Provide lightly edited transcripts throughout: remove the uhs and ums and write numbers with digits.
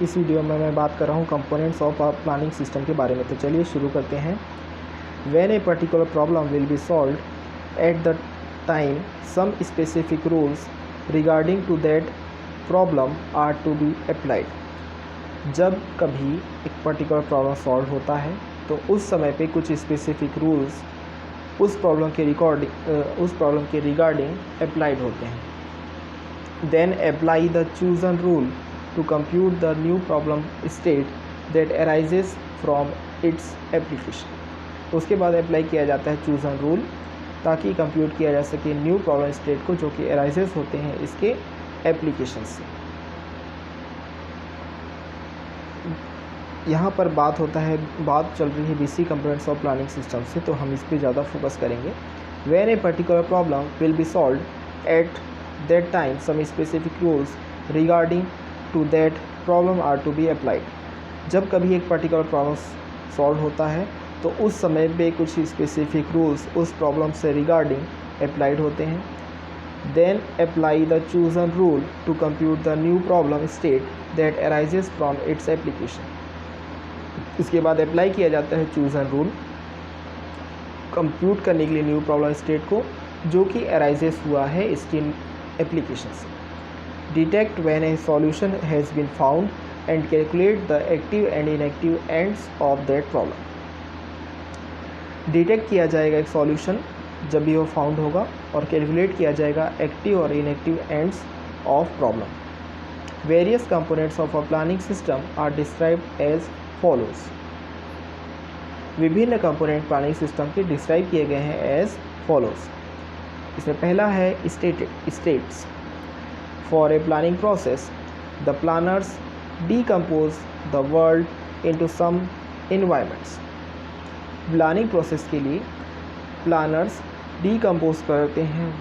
इस वीडियो में मैं बात कर रहा हूँ components of a planning system के बारे में। तो चलिए शुरू करते हैं। When a particular problem will be solved at the time some specific rules regarding to that problem are to be applied. जब कभी एक पर्टिकुलर प्रॉब्लम सॉल्व होता है तो उस समय पे कुछ स्पेसिफिक रूल्स उस प्रॉब्लम के रिगार्डिंग अप्लाइड होते हैं। Then apply the chosen rule to compute the new problem state that arises from its application। उसके बाद अप्लाई किया जाता है चूज़न रूल ताकि कंप्यूट किया जा सके न्यू प्रॉब्लम स्टेट को जो कि अराइजेस होते हैं इसके एप्लीकेशन से। यहाँ पर बात चल रही है basic components of planning system से, तो हम इस पर ज़्यादा फोकस करेंगे। When a particular problem will be solved at that time some specific rules regarding to that problem are to be applied। जब कभी एक पर्टिकुलर प्रॉब्लम सॉल्व होता है तो उस समय पे कुछ स्पेसिफिक रूल्स उस प्रॉब्लम से रिगार्डिंग अप्लाइड होते हैं। Then apply the chosen rule to compute the new problem state that arises from its application. इसके बाद अप्लाई किया जाता है चूजन रूल कंप्यूट करने के लिए न्यू प्रॉब्लम स्टेट को जो कि अराइजेस हुआ है इसकी एप्लीकेशन से। Detect when a solution has been found and calculate the active and inactive ends of that problem. Detect किया जाएगा एक सॉल्यूशन जब भी वो फाउंड होगा और कैलकुलेट किया जाएगा एक्टिव और inactive ends of problem. Various components of a planning system are described as follows. विभिन्न कंपोनेंट प्लानिंग सिस्टम के डिस्क्राइब किए गए हैं एज फॉलोज। इसमें पहला है states. For a planning process the planners decompose the world into some environments. Planning process के लिए प्लानर्स डीकम्पोज करते हैं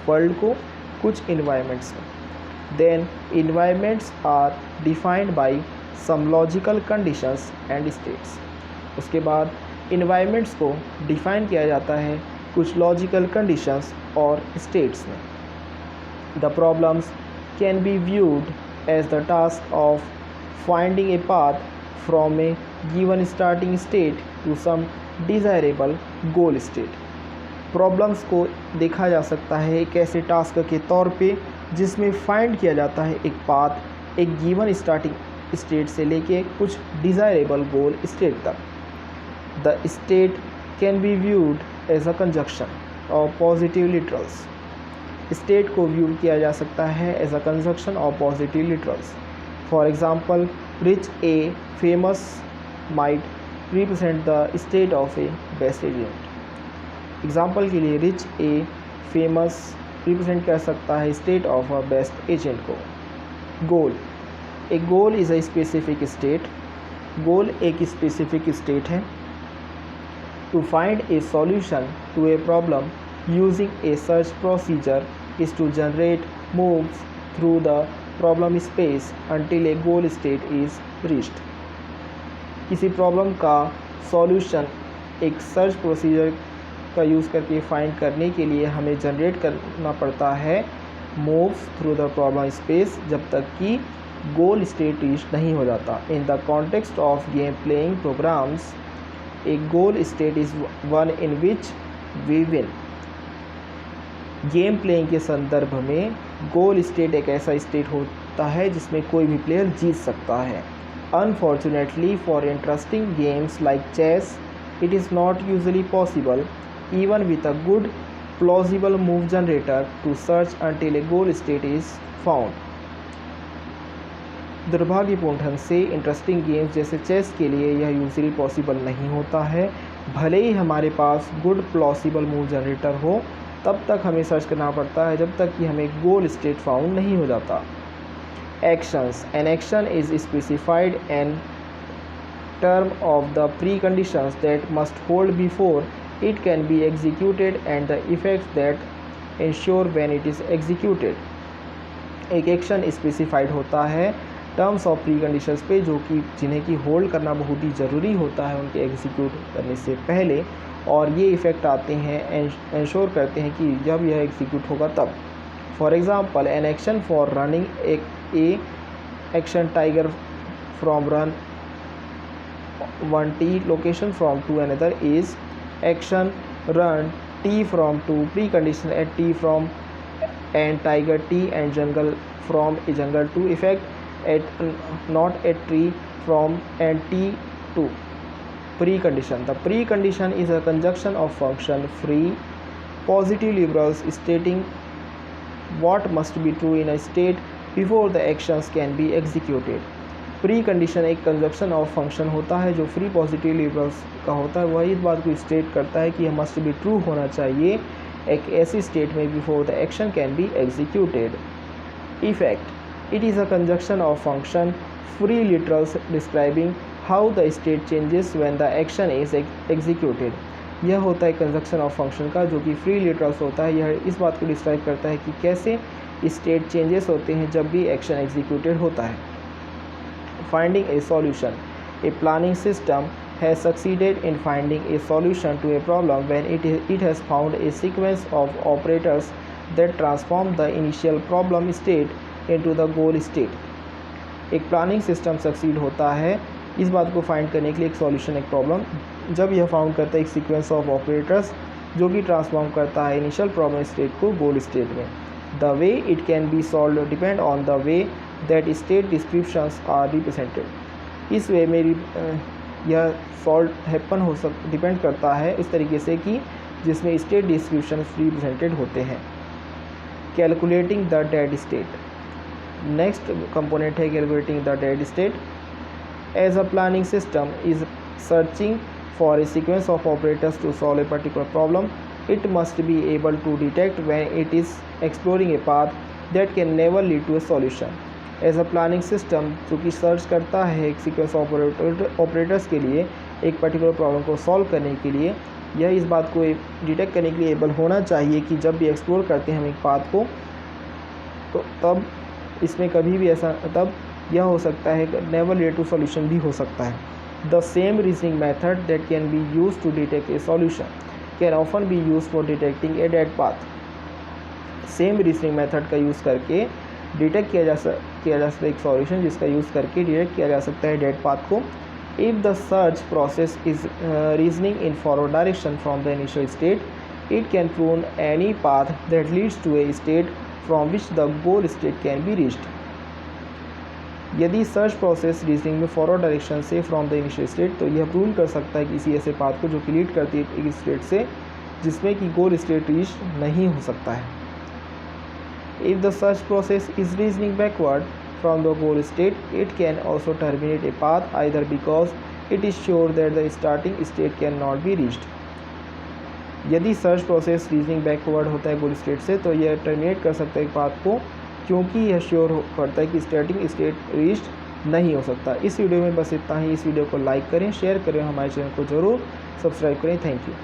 वर्ल्ड को कुछ एनवायरनमेंट्स में। Then environments are defined by some logical conditions and states. उसके बाद एनवायरनमेंट्स को डिफाइन किया जाता है कुछ लॉजिकल कंडीशंस और स्टेट्स में। The problems can be viewed as the task of finding a path from a given starting state to some desirable goal state. Problems को देखा जा सकता है एक ऐसे टास्क के तौर पे जिसमें फाइंड किया जाता है एक पाथ एक गिवन स्टार्टिंग स्टेट से लेके कुछ डिज़ायरेबल गोल स्टेट तक। The state can be viewed as a conjunction और पॉजिटिव लिटरल्स। स्टेट को व्यू किया जा सकता है एज अ कंजक्शन और positive literals. For example rich a famous might represent the state of a best agent. Example के लिए rich a famous represent कर सकता है state of a best agent को। Goal, a goal is a specific state. Goal एक specific state है। To find a solution to a problem using a search procedure is to generate moves through the problem space until a goal state is reached। किसी problem का solution एक search procedure का use करके find करने के लिए हमें generate करना पड़ता है moves through the problem space जब तक कि गोल स्टेट रीच नहीं हो जाता। In the context of game playing programs A goal state is one in which we win। Game playing के संदर्भ में गोल स्टेट एक ऐसा स्टेट होता है जिसमें कोई भी प्लेयर जीत सकता है। Unfortunately for interesting games like chess it is not usually possible even with a good plausible move generator to search until a goal state is found। दुर्भाग्यपूर्ण ढंग से इंटरेस्टिंग गेम्स जैसे चेस के लिए यह यूजुअली पॉसिबल नहीं होता है। भले ही हमारे पास गुड प्लॉसिबल मूव जनरेटर हो तब तक हमें सर्च करना पड़ता है जब तक कि हमें गोल स्टेट फाउंड नहीं हो जाता। Actions, an action is specified in term of the preconditions that must hold before it can be executed and the effects that ensure when it is executed. एक एक्शन स्पेसिफाइड होता है terms of pre conditions पे जो कि जिन्हें कि hold करना बहुत ही ज़रूरी होता है उनके एग्जीक्यूट करने से पहले, और ये इफ़ेक्ट आते हैं इंश्योर करते हैं कि जब यह एग्जीक्यूट होगा तब। For example an action for running a action tiger from run one T location from to another is action run T from to precondition at T from and tiger T and jungle from a jungle to effect at not at tree from and T to precondition. The precondition is a conjunction of function free positive liberals stating what must be true in a state before the actions can be executed. Precondition एक conjunction of function होता है जो free positive liberals का होता है। वह इस बात को स्टेट करता है कि यह मस्ट बी ट्रू होना चाहिए एक ऐसी स्टेट में before the action can be executed. Effect it is a conjunction of function free literals describing how the state changes when the action is executed. यह होता है कंजक्शन ऑफ फंक्शन का जो कि फ्री लिटरल्स होता है। यह इस बात को डिस्क्राइब करता है कि कैसे स्टेट चेंजेस होते हैं जब भी एक्शन एग्जीक्यूटेड होता है। Finding a solution. A planning system has succeeded in finding a solution to a problem when it has found a sequence of operators that transform the initial problem state into the goal state. एक planning system succeed होता है इस बात को find करने के लिए एक सॉल्यूशन एक प्रॉब्लम जब यह फाउंड करता है एक सीक्वेंस ऑफ ऑपरेटर्स जो कि ट्रांसफॉर्म करता है इनिशियल प्रॉब्लम स्टेट को गोल स्टेट में। The way it can be solve depend on the way that state descriptions are represented. इस वे में यह सॉल्व हैपन हो डिपेंड करता है इस तरीके से कि जिसमें स्टेट डिस्क्रिप्शन रिप्रेजेंटेड होते हैं। Calculating the dead state. Next component है calculating the dead state. As a planning system is searching for a sequence of operators to solve a particular problem it must be able to detect when it is exploring a path that can never lead to a solution. As a planning system जो कि search करता है एक sequence operators के लिए एक particular problem को solve करने के लिए यह इस बात को डिटेक्ट करने के लिए एबल होना चाहिए कि जब भी एक्सप्लोर करते हैं हम एक पाथ को तो तब इसमें कभी भी ऐसा तब यह हो सकता है नेवर लीड टू सॉल्यूशन भी हो सकता है। The same reasoning method that can be use to detect a solution can often be use for detecting a dead path. Same reasoning method का यूज़ करके डिटेक्ट किया जा सकता है एक सॉल्यूशन जिसका यूज़ करके डिटेक्ट किया जा सकता है डेड पाथ को। If the search process is reasoning in forward direction from the initial state it can prune any path that leads to a state from which the goal state can be reached. यदि search process reasoning में forward direction से from the initial state तो यह prove कर सकता है किसी ऐसे पाथ को जो कि लीड करती है एक स्टेट से जिसमें कि गोल स्टेट रीच नहीं हो सकता है। If the search process is reasoning backward from the goal state it can also terminate a path either because it is sure that the starting state can not be reached. यदि search process reasoning backward होता है गोल state से तो यह terminate कर सकता है path को क्योंकि यह श्योर करता है कि स्टार्टिंग स्टेट रीच्ड नहीं हो सकता। इस वीडियो में बस इतना ही। इस वीडियो को लाइक करें, शेयर करें, हमारे चैनल को ज़रूर सब्सक्राइब करें। Thank you.